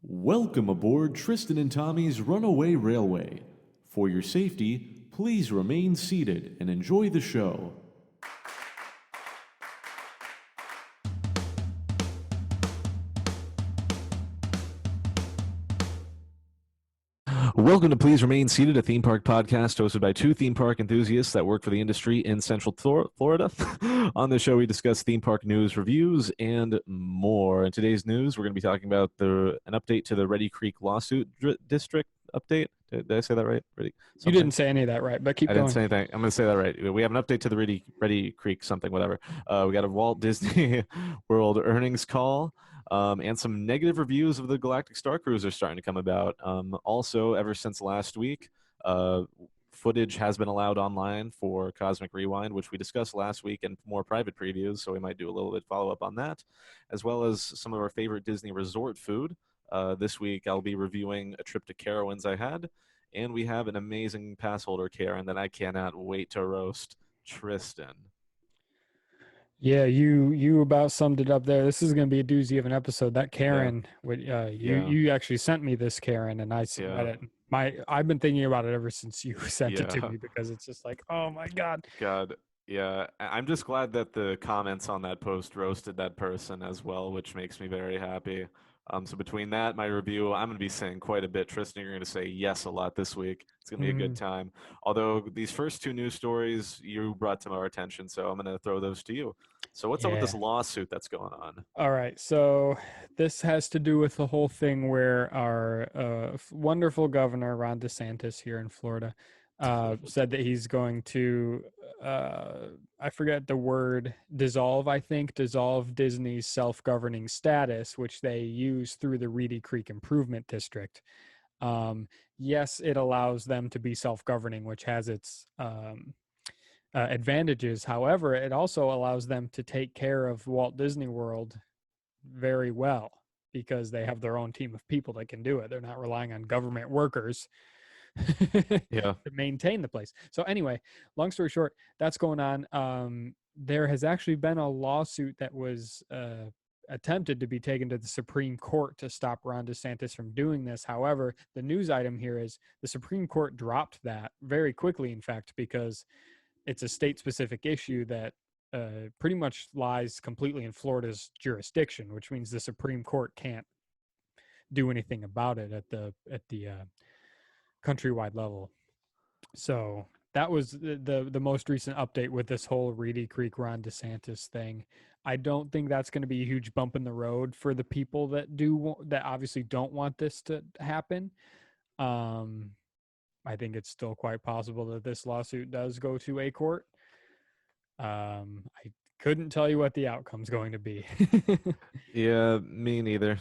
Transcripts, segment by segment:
Welcome aboard Tristan and Tommy's Runaway Railway. For your safety, please remain seated and enjoy the show. Welcome to Please Remain Seated, a theme park podcast hosted by two theme park enthusiasts that work for the industry in Central Florida. On this show, we discuss theme park news, reviews, and more. In today's news, we're going to be talking about an update to the Reedy Creek lawsuit district update. Did I say that right? You didn't say any of that right, but keep going. I didn't say anything. I'm going to say that right. We have an update to the Reedy Creek something, whatever. We got a Walt Disney World earnings call. And some negative reviews of the Galactic Starcruiser starting to come about. Also, ever since last week, footage has been allowed online for Cosmic Rewind, which we discussed last week in more private previews, so we might do a little bit follow-up on that, as well as some of our favorite Disney resort food. This week, I'll be reviewing a trip to Carowinds I had, and we have an amazing Passholder Karen that I cannot wait to roast, Tristan. Yeah, you about summed it up there. This is going to be a doozy of an episode. That Karen, you actually sent me this Karen, and I read it. I've been thinking about it ever since you sent it to me because it's just like, oh my god. Yeah. I'm just glad that the comments on that post roasted that person as well, which makes me very happy. So between that, my review, I'm going to be saying quite a bit. Tristan, you're going to say yes a lot this week. It's going to be a good time. Although these first two news stories you brought to our attention, so I'm going to throw those to you. So what's up with this lawsuit that's going on? All right. So this has to do with the whole thing where our wonderful governor, Ron DeSantis here in Florida, said that he's going to, I forget the word, dissolve Disney's self-governing status, which they use through the Reedy Creek Improvement District. Yes, it allows them to be self-governing, which has its advantages. However, it also allows them to take care of Walt Disney World very well because they have their own team of people that can do it. They're not relying on government workers to maintain the place. So anyway, long story short, that's going on. There has actually been a lawsuit that was attempted to be taken to the Supreme Court to stop Ron DeSantis from doing this. However, the news item here is the Supreme Court dropped that very quickly, in fact, because it's a state-specific issue that pretty much lies completely in Florida's jurisdiction, which means the Supreme Court can't do anything about it at the countrywide level. So that was the most recent update with this whole Reedy Creek Ron DeSantis thing. I don't think that's going to be a huge bump in the road for the people that obviously don't want this to happen. I think it's still quite possible that this lawsuit does go to a court. I couldn't tell you what the outcome's going to be. Yeah, me neither.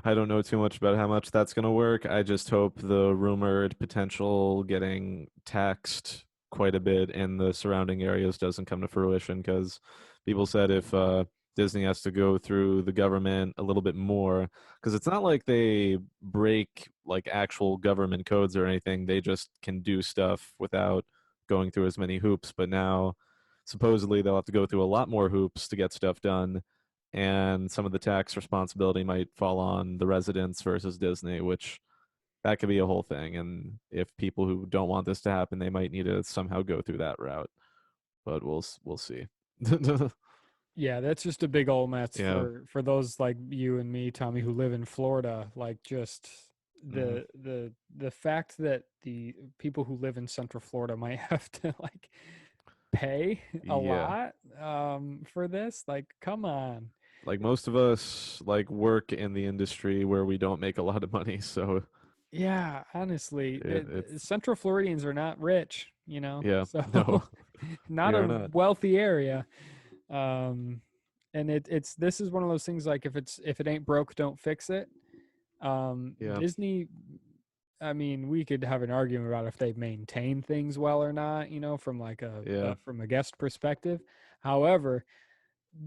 I don't know too much about how much that's going to work. I just hope the rumored potential getting taxed quite a bit in the surrounding areas doesn't come to fruition, because people said if Disney has to go through the government a little bit more, because it's not like they break like actual government codes or anything. They just can do stuff without going through as many hoops. But now supposedly they'll have to go through a lot more hoops to get stuff done, and some of the tax responsibility might fall on the residents versus Disney, which that could be a whole thing. And if people who don't want this to happen, they might need to somehow go through that route. But we'll see. Yeah, that's just a big old mess for those like you and me, Tommy, who live in Florida. Like just the fact that the people who live in Central Florida might have to like pay a lot for this. Like, come on. Like most of us like work in the industry where we don't make a lot of money, so yeah, honestly, Central Floridians are not rich, so no, not a wealthy area. And this is one of those things, like if it ain't broke, don't fix it. Disney, I mean, we could have an argument about if they maintain things well or not, from like from a guest perspective. However,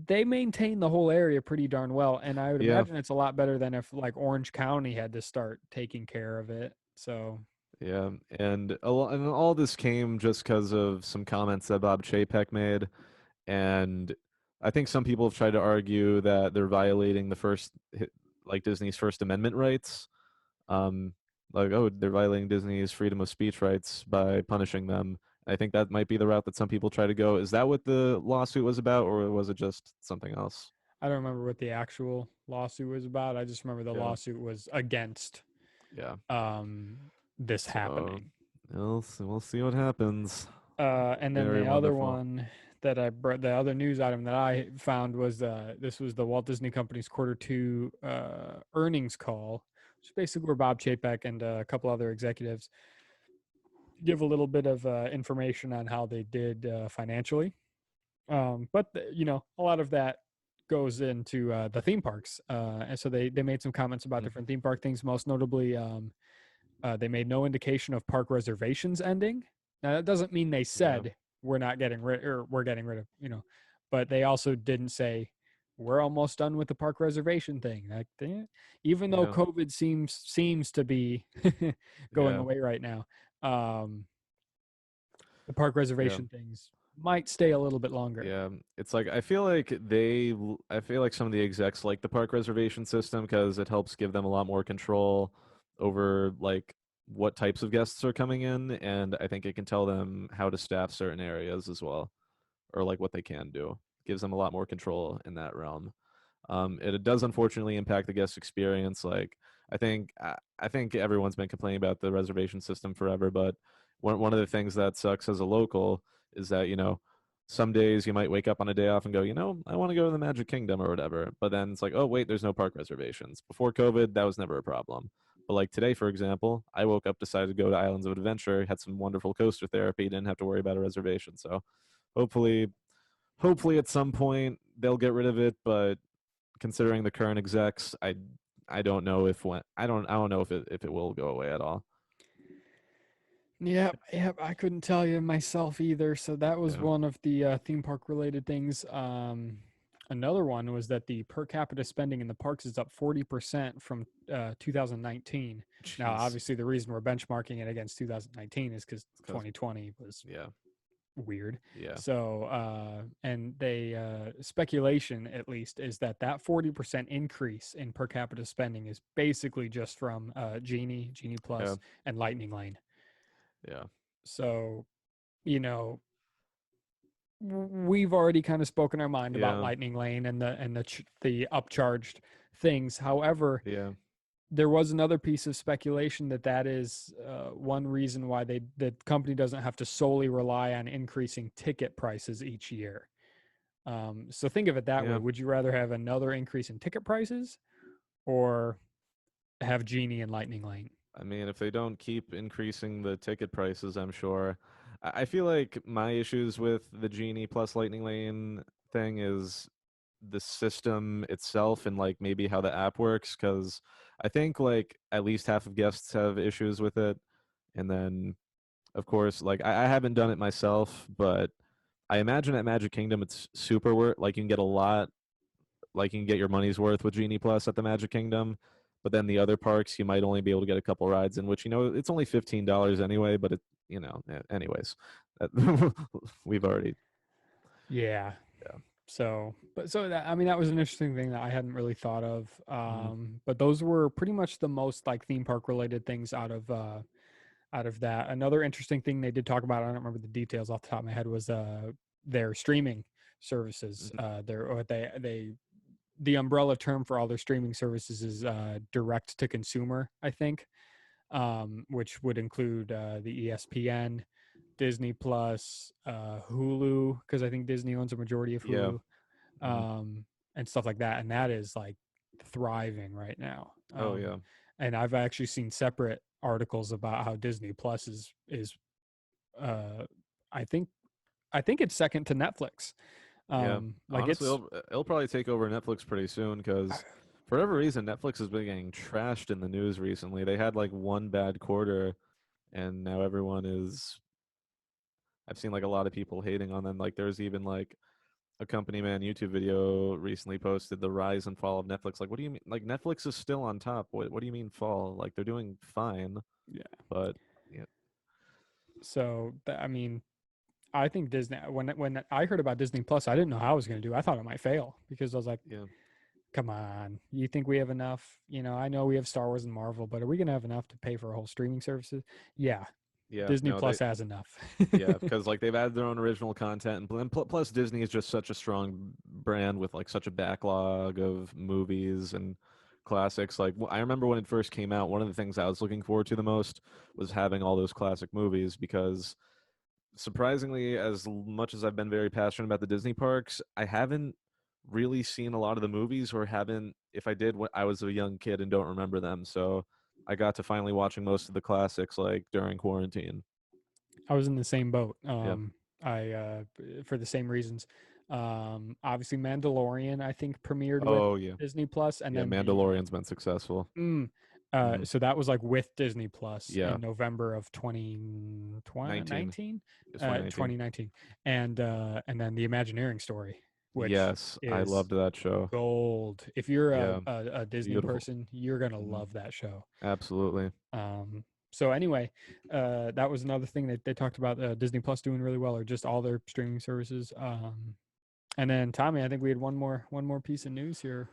they maintain the whole area pretty darn well, and I would imagine it's a lot better than if like Orange County had to start taking care of it. So yeah, and all this came just because of some comments that Bob Chapek made, and I think some people have tried to argue that they're violating the like Disney's First Amendment rights. Um, like, oh, they're violating Disney's freedom of speech rights by punishing them. I think that might be the route that some people try to go. Is that what the lawsuit was about, or was it just something else? I don't remember what the actual lawsuit was about. I just remember the Yeah, lawsuit was against yeah. um, this So happening. we'll see what happens. And then Very the other wonderful. one that I brought, the other news item that I found was this was the Walt Disney Company's quarter 2 earnings call, which is basically where Bob Chapek and a couple other executives give a little bit of information on how they did financially. But you know, a lot of that goes into the theme parks, and so they made some comments about Mm, different theme park things. Most notably, they made no indication of park reservations ending. Now that doesn't mean they yeah, said we're not getting rid or we're getting rid of, you know, but they also didn't say we're almost done with the park reservation thing. Like even though yeah, COVID seems to be going yeah, away right now, um, the park yeah. reservation things might stay a little bit longer. Yeah, it's like I feel like some of the execs like the park reservation system because it helps give them a lot more control over like what types of guests are coming in, and I think it can tell them how to staff certain areas as well, or like what they can do. Gives them a lot more control in that realm. It does unfortunately impact the guest experience. Like I think everyone's been complaining about the reservation system forever, but one of the things that sucks as a local is that some days you might wake up on a day off and go, I want to go to the Magic Kingdom or whatever, but then it's like, oh wait, there's no park reservations. Before COVID, that was never a problem. But like today, for example, I woke up, decided to go to Islands of Adventure, had some wonderful coaster therapy, didn't have to worry about a reservation. So hopefully, hopefully at some point they'll get rid of it, but considering the current execs, I don't know if when I don't know if it will go away at all. Yep, yep. I couldn't tell you myself either. So that was Yeah. one of the theme park related things. Another one was that the per capita spending in the parks is up 40% from 2019. Now, Jeez. obviously, the reason we're benchmarking it against 2019 is because Because 2020 was yeah, weird. yeah, So, and they speculation at least is that that 40% increase in per capita spending is basically just from Genie yeah, Plus, and Lightning Lane. yeah, So, you know, we've already kind of spoken our mind about yeah, Lightning Lane and the upcharged things. However, yeah, there was another piece of speculation that that is one reason why the company doesn't have to solely rely on increasing ticket prices each year. So think of it that way. yeah. Would you rather have another increase in ticket prices or have Genie and Lightning Lane? I mean, if they don't keep increasing the ticket prices, I'm sure. I feel like my issues with the Genie plus Lightning Lane thing is the system itself and like maybe how the app works because I think like at least half of guests have issues with it. And then of course, like I haven't done it myself, but I imagine at Magic Kingdom it's super worth. Like you can get a lot, like you can get your money's worth with Genie Plus at the Magic Kingdom. But then the other parks, you might only be able to get a couple rides in, which it's only $15 anyway. But anyways, we've already Yeah. yeah. So, but so that, I mean, that was an interesting thing that I hadn't really thought of. Mm, But those were pretty much the most like theme park related things out of that. Another interesting thing they did talk about, I don't remember the details off the top of my head, was their streaming services. mm, Their or they the umbrella term for all their streaming services is direct to consumer, I think, which would include the ESPN, Disney Plus, Hulu, because I think Disney owns a majority of yeah. Hulu, Mm, um, and stuff like that. And that is like thriving right now. oh yeah. And I've actually seen separate articles about how Disney Plus is uh, I think I think it's second to Netflix. Yeah, Like honestly, it's it'll probably take over Netflix pretty soon because for whatever reason, Netflix has been getting trashed in the news recently. They had like one bad quarter, and now everyone is. I've seen like a lot of people hating on them. Like there's even like a company man YouTube video recently posted the rise and fall of Netflix. Like, what do you mean? Like Netflix is still on top. What do you mean fall? Like they're doing fine, yeah. but yeah, So I mean, I think Disney when I heard about Disney Plus, I didn't know how I was going to do. I thought it might fail because I was like, yeah, Come on. You think we have enough? I know we have Star Wars and Marvel, but are we going to have enough to pay for a whole streaming services? Yeah. Yeah, Disney no, they Plus has enough. yeah, because like they've added their own original content, and plus Disney is just such a strong brand with like such a backlog of movies and classics. Like I remember when it first came out, one of the things I was looking forward to the most was having all those classic movies because surprisingly, as much as I've been very passionate about the Disney parks, I haven't really seen a lot of the movies, or haven't. If I did, when I was a young kid and don't remember them, so I got to finally watching most of the classics like during quarantine. I was in the same boat. Yeah. For the same reasons. Obviously Mandalorian I think premiered with Oh yeah. Disney Plus, and Yeah, then Mandalorian's been successful. mm, Hmm. so that was like with Disney Plus Yeah, in November of 2020 19. 19, It's 2019. 2019, and then the Imagineering story, which Yes, I is loved that show. gold. If you're Yeah, a Disney beautiful. person, you're gonna Hmm. love that show. Absolutely. So anyway, that was another thing that they talked about, Disney Plus doing really well, or just all their streaming services. And then Tommy, I think we had one more piece of news here.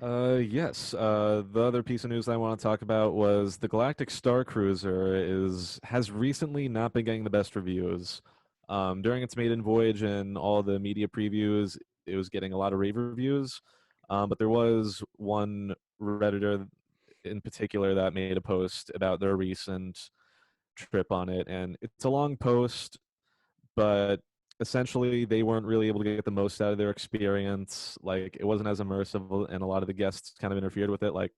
Yes. The other piece of news I want to talk about was the Galactic Starcruiser has recently not been getting the best reviews. During its maiden voyage and all the media previews, it was getting a lot of rave reviews. But there was one Redditor in particular that made a post about their recent trip on it, and it's a long post, but essentially they weren't really able to get the most out of their experience. Like it wasn't as immersive, and a lot of the guests kind of interfered with it. Like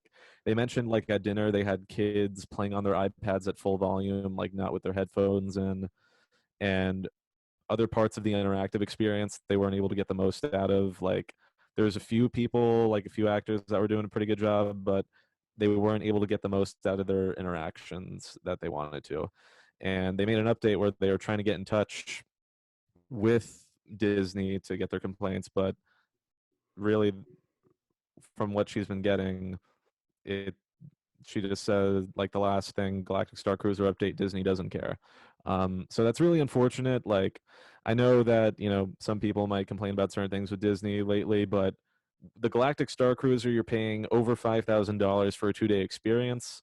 they mentioned, like at dinner they had kids playing on their iPads at full volume, like not with their headphones in, and other parts of the interactive experience they weren't able to get the most out of. Like there's a few people, like a few actors that were doing a pretty good job, but they weren't able to get the most out of their interactions that they wanted to. And they made an update where they were trying to get in touch with Disney to get their complaints, but really, from what she's been getting, it she just said like the last thing, Galactic Star Cruiser update, Disney doesn't care. So that's really unfortunate. Like I know that some people might complain about certain things with Disney lately, but the Galactic Star Cruiser, you're paying over $5,000 for a 2-day experience.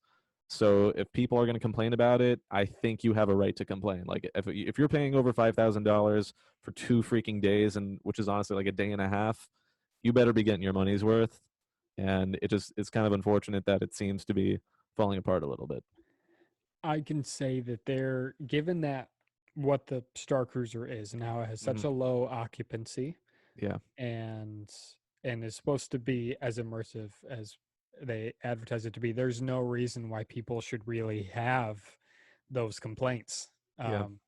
So if people are going to complain about it, I think you have a right to complain. Like if you're paying over $5,000 for 2 freaking days, and which is honestly like a day and a half, you better be getting your money's worth. And it's kind of unfortunate that it seems to be falling apart a little bit. I can say that they're given that what the Star Cruiser is and how it has Hmm. such a low occupancy, Yeah, and is supposed to be as immersive as they advertise it to be. There's no reason why people should really have those complaints. yeah, Um,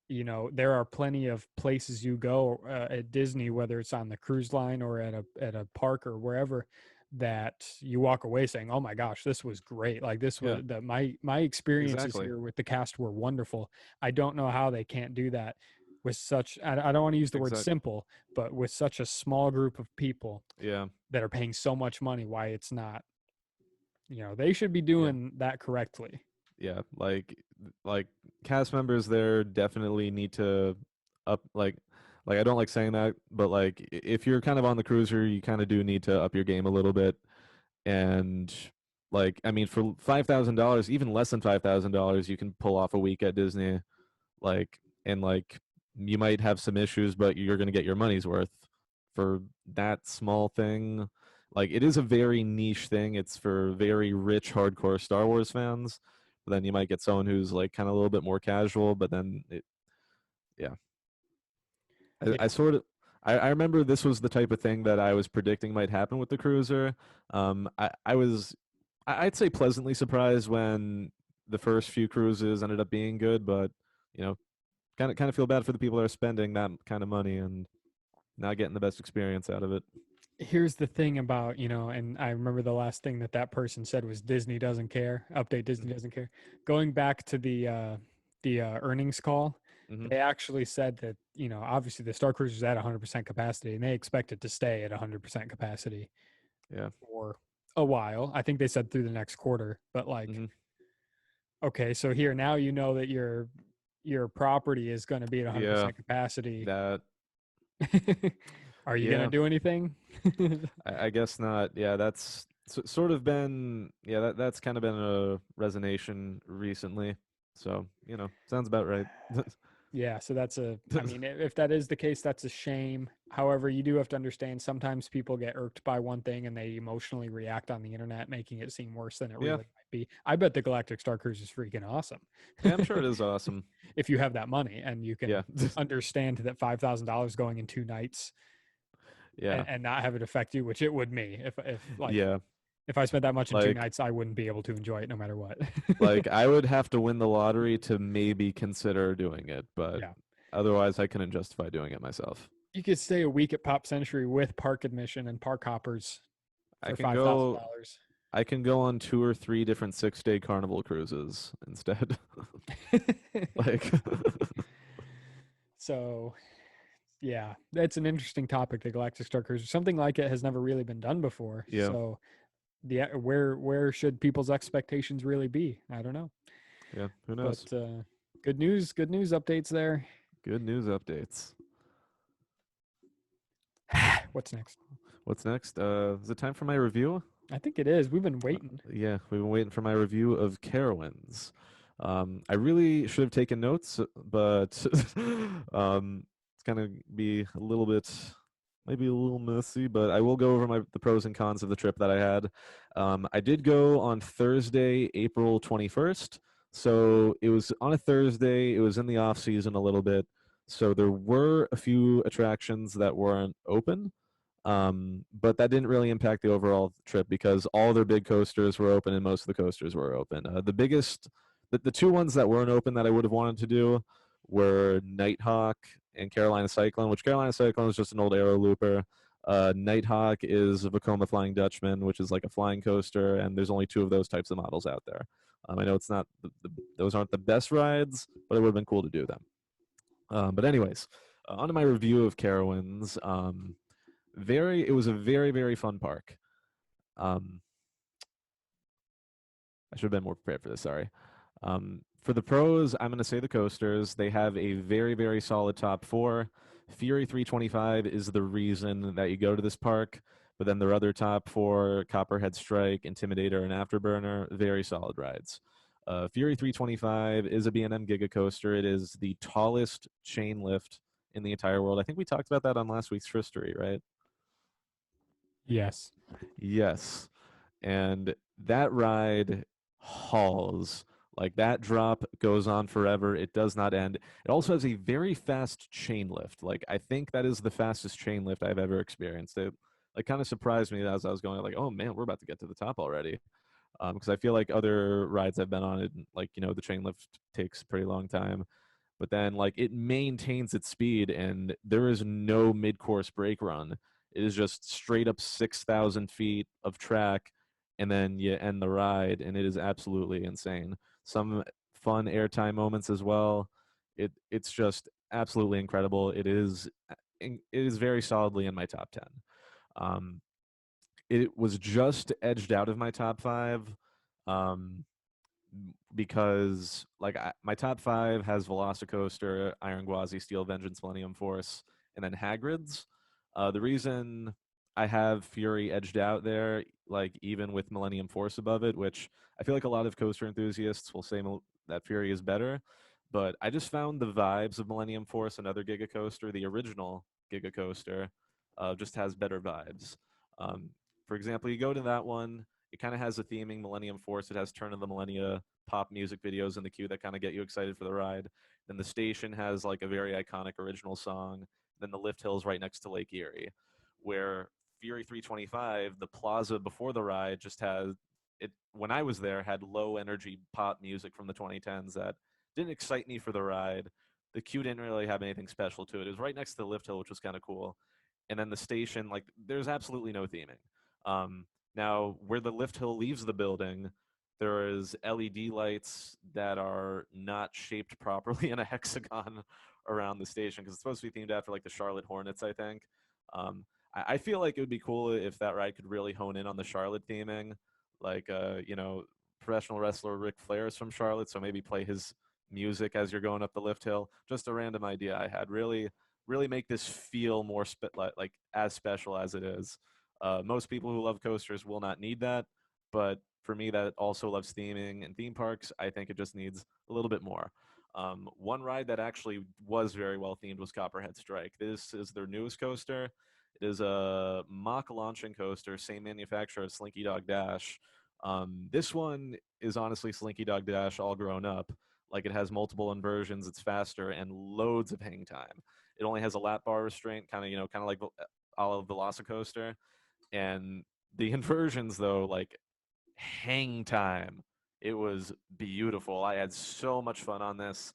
there are plenty of places you go at Disney, whether it's on the cruise line or at a park or wherever, that you walk away saying, "Oh my gosh, this was great! Like this yeah, was my experiences exactly, here with the cast were wonderful." I don't know how they can't do that with such. I don't want to use the word exactly. simple, but with such a small group of people Yeah, that are paying so much money, why it's not. They should be yeah. doing that correctly. Yeah, like cast members there definitely need to up like I don't like saying that, but like if you're kind of on the cruiser, you kind of do need to up your game a little bit. And like I mean, for $5,000, even less than $5,000, you can pull off a week at Disney. Like and like you might have some issues, but you're gonna get your money's worth for that small thing. Like it is a very niche thing. It's for very rich hardcore Star Wars fans. But then you might get someone who's like kind of a little bit more casual, but then yeah. I Yeah. sort of I remember this was the type of thing that I was predicting might happen with the cruiser. I was I'd say pleasantly surprised when the first few cruises ended up being good, but you know, kind of feel bad for the people that are spending that kind of money and not getting the best experience out of it. Here's the thing about, and I remember the last thing that person said was Disney doesn't care. Update, Disney doesn't care. Going back to the earnings call, Mm-hmm. they actually said that, obviously the Star Cruiser is at 100% capacity, and they expect it to stay at 100% capacity Yeah. for a while. I think they said through the next quarter, but like, Mm-hmm. okay, so here now you know that your property is going to be at Yeah. 100% capacity. That Are you gonna Yeah, do anything? I guess not. Yeah, that's sort of been, yeah, that's kind of been a resonation recently. So, sounds about right. Yeah, so that's I mean, if that is the case, that's a shame. However, you do have to understand sometimes people get irked by one thing and they emotionally react on the internet, making it seem worse than it Yeah. really might be. I bet the Galactic Starcruiser is freaking awesome. Yeah, I'm sure it is awesome. If you have that money and you Yeah. can understand that $5,000 going in 2 nights Yeah. and not have it affect you, which it would me if like Yeah. if I spent that much in two Like nights, I wouldn't be able to enjoy it no matter what. like I would have to win the lottery to maybe consider doing it, but Yeah. otherwise I couldn't justify doing it myself. You could stay a week at Pop Century with park admission and park hoppers I for can five thousand go dollars. I can go on 2 or 3 different 6-day carnival cruises instead. Like So yeah, that's an interesting topic. The Galactic Star Cruiser, something like it has never really been done before. yeah. So the where should people's expectations really be? I don't know, Yeah, who but knows? good news updates there. Good news updates. What's next? What's next? Is it time for my review? I think it is. We've been waiting. Yeah, we've been waiting for my review of Carowinds. I really should have taken notes, but it's gonna be a little bit, maybe a little messy. But I will go over the pros and cons of the trip that I had. I did go on Thursday, April 21st. So it was on a Thursday. It was in the off season a little bit. So there were a few attractions that weren't open. But that didn't really impact the overall trip because all their big coasters were open and most of the coasters were open. The two ones that weren't open that I would have wanted to do were Nighthawk and Carolina Cyclone, which Carolina Cyclone is just an old aero looper. Nighthawk is a Vekoma Flying Dutchman, which is like a flying coaster, and there's only two of those types of models out there. I know it's not those aren't the best rides, but it would have been cool to do them. But anyways, on to my review of Carowinds. It was a very, very fun park. Um, I should have been more prepared for this. Sorry. For the pros, I'm going to say the coasters. They have a very, very solid top four. Fury 325 is the reason that you go to this park. But then their other top four, Copperhead Strike, Intimidator, and Afterburner, very solid rides. Fury 325 is a B&M Giga Coaster. It is the tallest chain lift in the entire world. I think we talked about that on last week's Tristery, right? Yes. Yes. And that ride hauls. Like that drop goes on forever. It does not end. It also has a very fast chain lift. Like I think that is the fastest chain lift I've ever experienced. It like kind of surprised me as I was going like, oh man, we're about to get to the top already. Because I feel like other rides I've been on, it like the chain lift takes a pretty long time, but then like it maintains its speed and there is no mid-course brake run. It is just straight up 6,000 feet of track, and then you end the ride, and it is absolutely insane. Some fun airtime moments as well. It's just absolutely incredible. It is very solidly in my top 10. Um, it was just edged out of my top five. Um, because my top five has Velocicoaster, Iron Gwazi, Steel Vengeance, Millennium Force, and then Hagrid's. The reason I have Fury edged out there, like even with Millennium Force above it, which I feel like a lot of coaster enthusiasts will say that Fury is better, but I just found the vibes of Millennium Force, another Giga Coaster, the original Giga Coaster, just has better vibes. Um, for example, you go to that one, it kind of has a theming Millennium Force. It has Turn of the Millennia pop music videos in the queue that kind of get you excited for the ride. Then the station has like a very iconic original song. Then the lift hill's right next to Lake Erie, where Fury 325, the plaza before the ride, just has it. When I was there, had low energy pop music from the 2010s that didn't excite me for the ride. The queue didn't really have anything special to it. It was right next to the lift hill, which was kind of cool. And then the station, like, there's absolutely no theming. Um, Now, where the lift hill leaves the building, there is LED lights that are not shaped properly in a hexagon around the station because it's supposed to be themed after like the Charlotte Hornets, I think. Um, I feel like it would be cool if that ride could really hone in on the Charlotte theming, like professional wrestler Ric Flair is from Charlotte, so maybe play his music as you're going up the lift hill. Just a random idea I had. Really, really make this feel more like as special as it is. Most people who love coasters will not need that, but for me that also loves theming and theme parks, I think it just needs a little bit more. One ride that actually was very well themed was Copperhead Strike. This is their newest coaster. It is a mock launching coaster, same manufacturer as Slinky Dog Dash. This one is honestly Slinky Dog Dash all grown up. Like it has multiple inversions, it's faster, and loads of hang time. It only has a lap bar restraint, kind of kind of like a la Velocicoaster, and the inversions though, like hang time. It was beautiful. I had so much fun on this.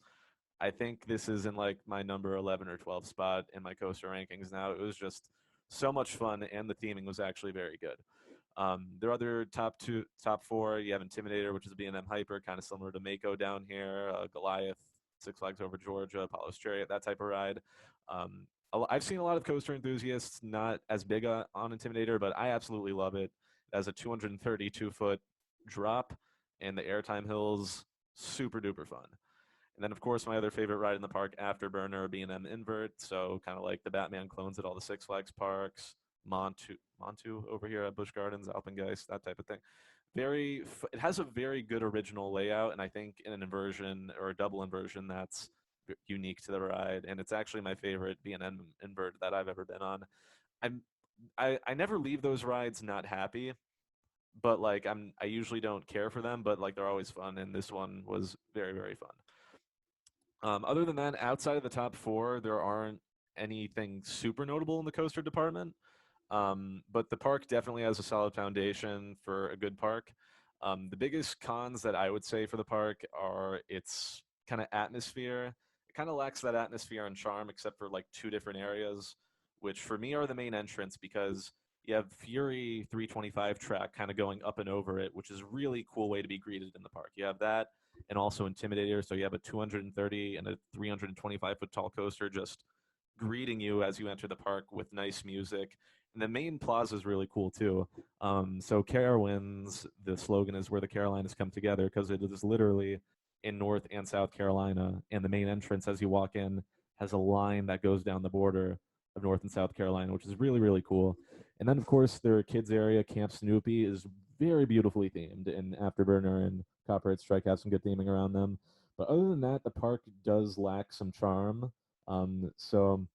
I think this is in like my number 11 or 12 spot in my coaster rankings now. It was just so much fun, and the theming was actually very good. There are other top four. You have Intimidator, which is a B&M Hyper, kind of similar to Mako down here, Goliath, Six Flags Over Georgia, Apollo's Chariot, that type of ride. I've seen a lot of coaster enthusiasts not as big on Intimidator, but I absolutely love it. It has a 232-foot drop, and the airtime hills, super duper fun. And then, of course, my other favorite ride in the park, Afterburner, B&M Invert. So kind of like the Batman clones at all the Six Flags parks. Montu over here at Busch Gardens, Alpengeist, that type of thing. It has a very good original layout, and I think in an inversion or a double inversion, that's unique to the ride. And it's actually my favorite B&M Invert that I've ever been on. I'm I never leave those rides not happy, but like I usually don't care for them, but like they're always fun, and this one was very very fun. Other than that, outside of the top four, there aren't anything super notable in the coaster department. But the park definitely has a solid foundation for a good park. The biggest cons that I would say for the park are its kind of atmosphere. It kind of lacks that atmosphere and charm, except for like two different areas, which for me are the main entrance because you have Fury 325 track kind of going up and over it, which is a really cool way to be greeted in the park. You have that and also Intimidator. So you have a 230 and a 325-foot tall coaster just greeting you as you enter the park with nice music. And the main plaza is really cool too. So Carowinds, the slogan is where the Carolinas come together because it is literally in North and South Carolina. And the main entrance as you walk in has a line that goes down the border of North and South Carolina, which is really, really cool. And then, of course, their kids area, Camp Snoopy, is very beautifully themed. And Afterburner and Copperhead Strike have some good theming around them. But other than that, the park does lack some charm. So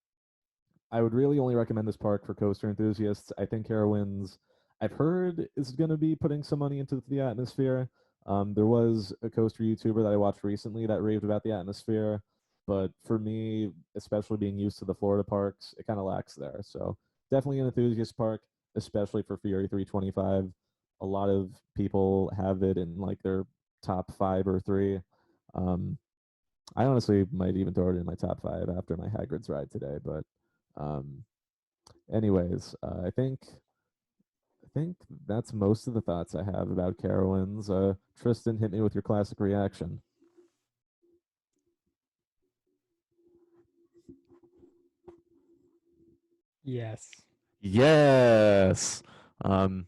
I would really only recommend this park for coaster enthusiasts. I think Carowinds, I've heard, is going to be putting some money into the atmosphere. There was a coaster YouTuber that I watched recently that raved about the atmosphere, but for me, especially being used to the Florida parks, it kind of lacks there. So definitely an enthusiast park, especially for Fury 325. A lot of people have it in like their top five or three. Um, I honestly might even throw it in my top five after my Hagrid's ride today, but um, anyways, I think that's most of the thoughts I have about Carowinds. Tristan, hit me with your classic reaction. Yes. Yes. Um,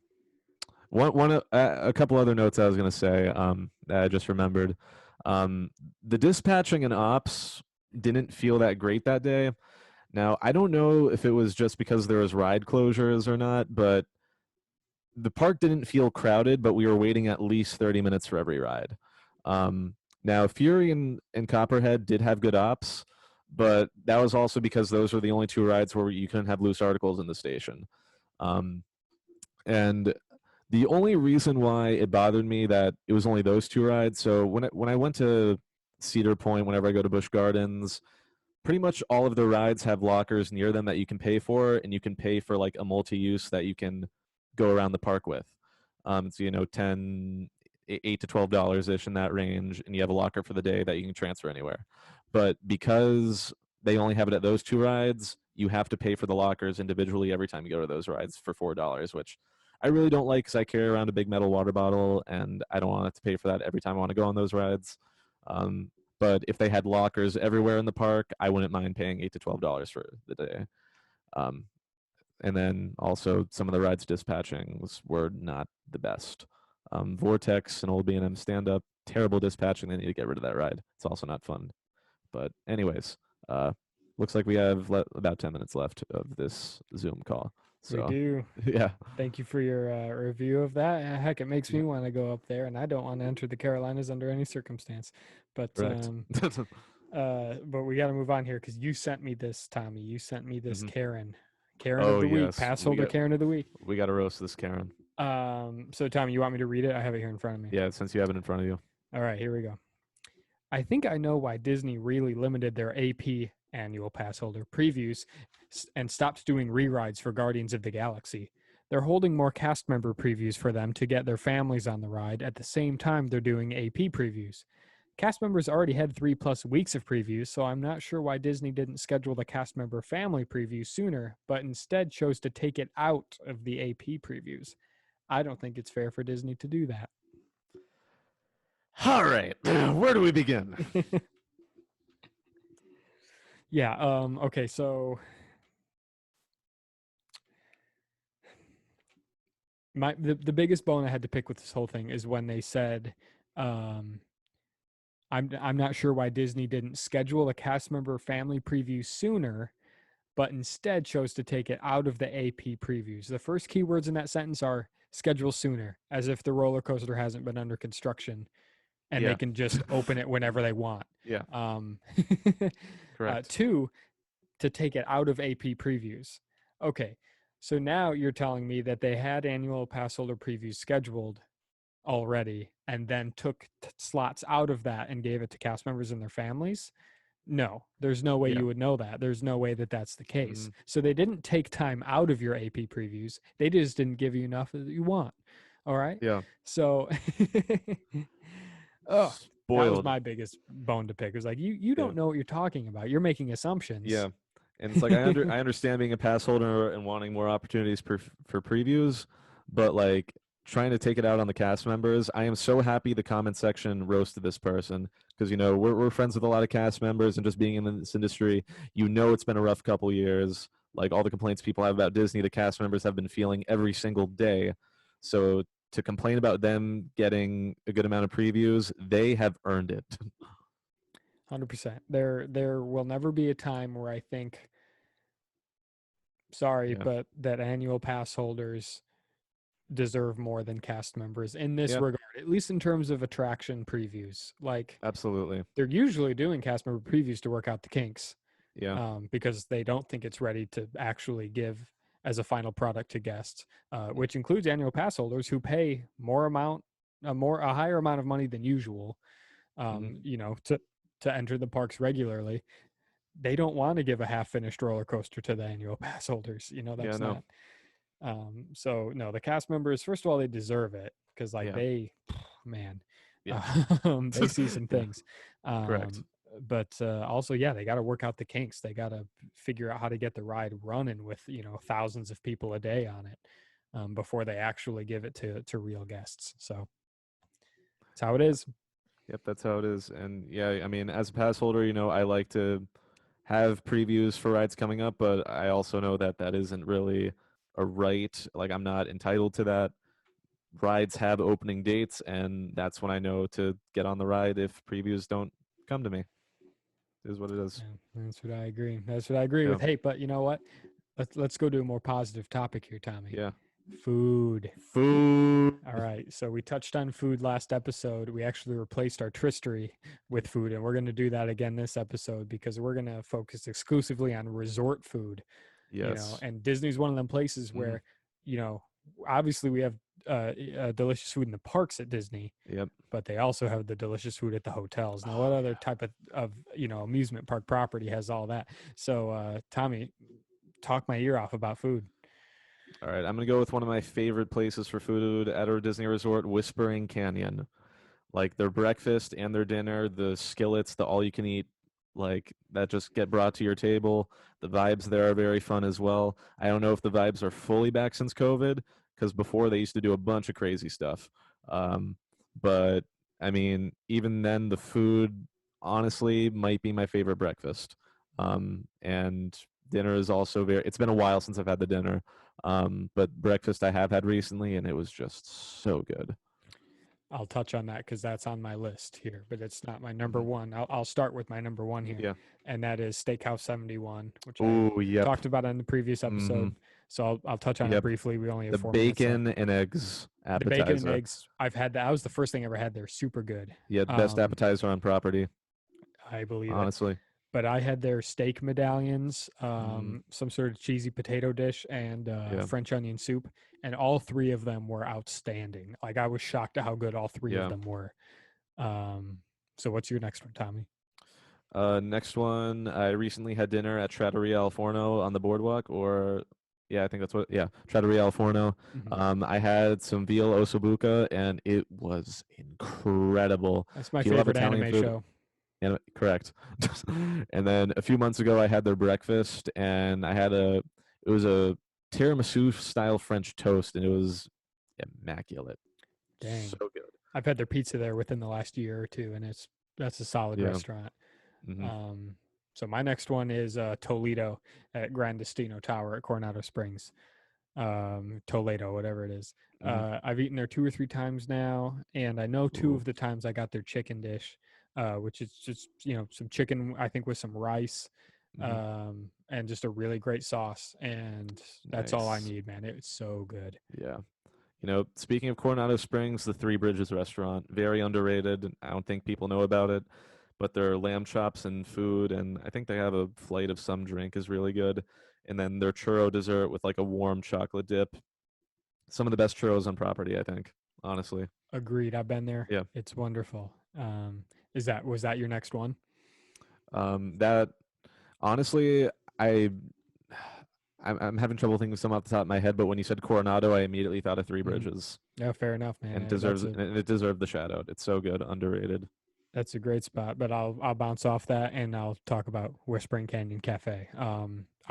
a couple other notes I was gonna say that I just remembered. The dispatching and ops didn't feel that great that day. Now I don't know if it was just because there was ride closures or not, but the park didn't feel crowded, but we were waiting at least 30 minutes for every ride. Now, Fury and Copperhead did have good ops, but that was also because those were the only two rides where you couldn't have loose articles in the station. Um, and the only reason why it bothered me that it was only those two rides. So when I went to Cedar Point, whenever I go to Busch Gardens, pretty much all of the rides have lockers near them that you can pay for, and you can pay for like a multi-use that you can go around the park with. So 8 to $12 ish in that range, and you have a locker for the day that you can transfer anywhere. But because they only have it at those two rides, you have to pay for the lockers individually every time you go to those rides for $4, which I really don't like because I carry around a big metal water bottle and I don't want to pay for that every time I want to go on those rides. Um, but if they had lockers everywhere in the park, I wouldn't mind paying $8 to $12 for the day. Um, and then also some of the rides dispatching were not the best. Vortex and old B&M stand up, terrible dispatching. They need to get rid of that ride. It's also not fun. But anyways, Looks like we have about 10 minutes left of this Zoom call. We So, do. yeah. Thank you for your review of that. Heck, it makes me Yeah. want to go up there, and I don't want to enter the Carolinas under any circumstance. But Correct. but we got to move on here because you sent me this, Tommy. You sent me this Mhm. Karen, Karen of Oh the week, yes, Passholder Karen of the week. we got to roast this Karen. So Tommy, you want me to read it? I have it here in front of me. Yeah, since you have it in front of you. All right, here we go. I think I know why Disney really limited their AP annual pass holder previews and stopped doing rerides for Guardians of the Galaxy. They're holding more cast member previews for them to get their families on the ride at the same time they're doing AP previews. Cast members already had 3+ weeks of previews, so I'm not sure why Disney didn't schedule the cast member family preview sooner, but instead chose to take it out of the AP previews. I don't think it's fair for Disney to do that. All right, where do we begin? Yeah, okay, so the biggest bone I had to pick with this whole thing is when they said, I'm not sure why Disney didn't schedule a cast member family preview sooner, but instead chose to take it out of the AP previews. The first keywords in that sentence are schedule sooner, as if the roller coaster hasn't been under construction and they can just open it whenever they want. Yeah. Correct. 2, to take it out of AP previews. Okay, so now you're telling me that they had annual pass holder previews scheduled already and then took slots out of that and gave it to cast members and their families? No, there's no way you would know that. There's no way that that's the case. So they didn't take time out of your AP previews. They just didn't give you enough that you want. All right? Yeah. So oh, spoiled. that was my biggest bone to pick. It was like, you don't know what you're talking about. You're making assumptions. Yeah. And it's like I understand being a pass holder and wanting more opportunities for previews, but like trying to take it out on the cast members. I am so happy the comment section roasted this person because we're friends with a lot of cast members, and just being in this industry, it's been a rough couple years. Like all the complaints people have about Disney, the cast members have been feeling every single day. So to complain about them getting a good amount of previews, they have earned it. 100%. There will never be a time where I think, but that annual pass holders deserve more than cast members in this regard, at least in terms of attraction previews. Like, absolutely, they're usually doing cast member previews to work out the kinks. Yeah. Because they don't think it's ready to actually give as a final product to guests, which includes annual pass holders who pay a higher amount of money than usual, to enter the parks regularly. They don't want to give a half-finished roller coaster to the annual pass holders. That's not. So no, the cast members, first of all, they deserve it because they see some things. Correct. But also, they got to work out the kinks. They got to figure out how to get the ride running with thousands of people a day on it before they actually give it to real guests. So that's how it is. Yep, that's how it is. And I mean, as a pass holder, I like to have previews for rides coming up, but I also know that isn't really a right. Like, I'm not entitled to that. Rides have opening dates, and that's when I know to get on the ride if previews don't come to me. It is what it is. Yeah, that's what I agree. That's what I agree with. Hey, but you know what? Let's go to a more positive topic here, Tommy. Yeah. Food. All right. So we touched on food last episode. We actually replaced our Tristery with food, and we're going to do that again this episode because we're going to focus exclusively on resort food. Yes. And Disney's one of them places where, obviously we have delicious food in the parks at Disney. Yep. But they also have the delicious food at the hotels. Now, what other type of amusement park property has all that? So, Tommy, talk my ear off about food. All right, I'm going to go with one of my favorite places for food at our Disney resort, Whispering Canyon. Like their breakfast and their dinner, the skillets, the all-you-can-eat, like that just get brought to your table. The vibes there are very fun as well. I don't know if the vibes are fully back since COVID, because before they used to do a bunch of crazy stuff. But, I mean, even then, the food, honestly, might be my favorite breakfast. And dinner is also it's been a while since I've had the dinner. But breakfast I have had recently, and it was just so good. I'll touch on that because that's on my list here, but it's not my number Hmm. one. I'll start with my number one here, Yeah. and that is Steakhouse 71, which I Oh, yep. talked about in the previous Hmm. episode. So I'll touch on it Yep. briefly. We only have The 4 minutes left. bacon and eggs The bacon and appetizer. eggs, I've had that. That was the first thing I ever had. They're super good. Yeah, best Um, appetizer on property, I believe it. honestly. But I had their steak medallions, Hmm. some sort of cheesy potato dish, and Yeah. French onion soup, and all three of them were outstanding. Like I was shocked at how good all three of Yeah. them were. Um, so what's your next one, Tommy? Next one, I recently had dinner at Trattoria Al Forno on the boardwalk, or yeah, I think that's what, yeah, Trattoria Al Forno. Mhm. I had some veal ossobuco, and it was incredible. That's my If you love favorite Italian anime food, show. yeah, correct. And then a few months ago, I had their breakfast, and it was a tiramisu style French toast, and it was immaculate. So Dang, good. I've had their pizza there within the last year or two, and that's a solid Yeah. restaurant. Hmm. Um, so my next one is Toledo at Gran Destino Tower at Coronado Springs. Toledo, whatever it is. Hmm. I've eaten there 2 or 3 times now, and I know two Ooh. of the times I got their chicken dish, which is just some chicken, I think, with some rice, Hmm. and just a really great sauce, and that's all I Nice. need, man. It's so good. Yeah. Speaking of Coronado Springs, the Three Bridges restaurant, very underrated. I don't think people know about it, but their lamb chops and food, and I think they have a flight of some drink is really good. And then their churro dessert with like a warm chocolate dip. Some of the best churros on property, I think, honestly. Agreed. I've been there. Yeah. It's wonderful. Was that your next one? That honestly, I I'm having trouble thinking of some off the top of my head, but when you said Coronado, I immediately thought of Three Mhm. Bridges, No, fair enough, man. and That's it deserved the shout out. It's so good, underrated. a great spot, but I'll bounce off that and I'll talk about Whispering Canyon Cafe.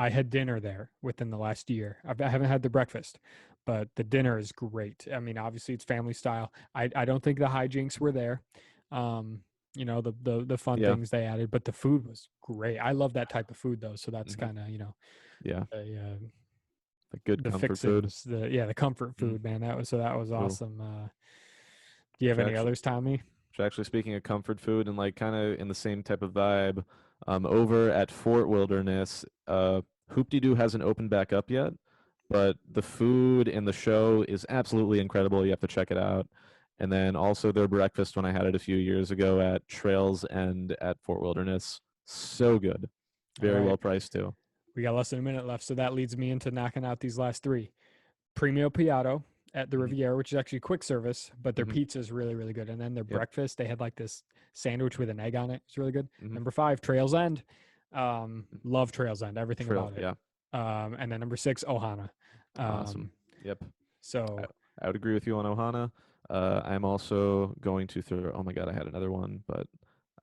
I had dinner there within the last year. I haven't had the breakfast, but the dinner is great. I mean, obviously it's family style. I don't think the hijinks were there. Um, the fun Yeah. things they added, but the food was great. I love that type of food though, so that's Hmm. kind of Yeah. the The good the comfort food. fixins, the comfort Mm. food, man. That was Ooh. awesome. Do you have Which any actually, others, Tommy? which actually, speaking of comfort food and like kind of in the same type of vibe, over at Fort Wilderness, Hoop-Dee-Doo hasn't opened back up yet, but the food in the show is absolutely incredible. You have to check it out. And then also their breakfast when I had it a few years ago at Trails End at Fort Wilderness, so good, All very right. well priced too. We got less than a minute left, so that leads me into knocking out these last three. Premio Piatto at the Hmm. Riviera, which is actually quick service, but their Hmm. pizza is really, really good. And then their Yep. breakfast, they had like this sandwich with an egg on it. It's really good. Hmm. Number five, Trails End. Love Trails End, everything Trail, about it. yeah, And then number six, Ohana. awesome. Um, Yep. I, so I would agree with you on Ohana. I'm also going to throw. Oh my god, I had another one, but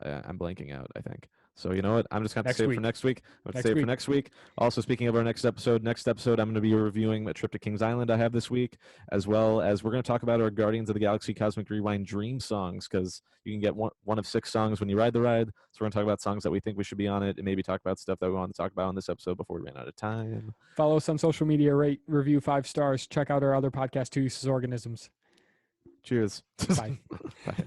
I'm blanking out. I think. So you know what? I'm just going to next save it for week, next week. I'm going to next save it for week, next week. Also, speaking of our next episode, I'm going to be reviewing a trip to Kings Island I have this week, as well as we're going to talk about our Guardians of the Galaxy Cosmic Rewind Dream songs, because you can get one of 6 songs when you ride the ride. So we're going to talk about songs that we think we should be on it, and maybe talk about stuff that we want to talk about on this episode before we ran out of time. follow us on social media, rate, review 5 stars. Check out our other podcast, Two Useless Organisms. Cheers. Bye. Bye.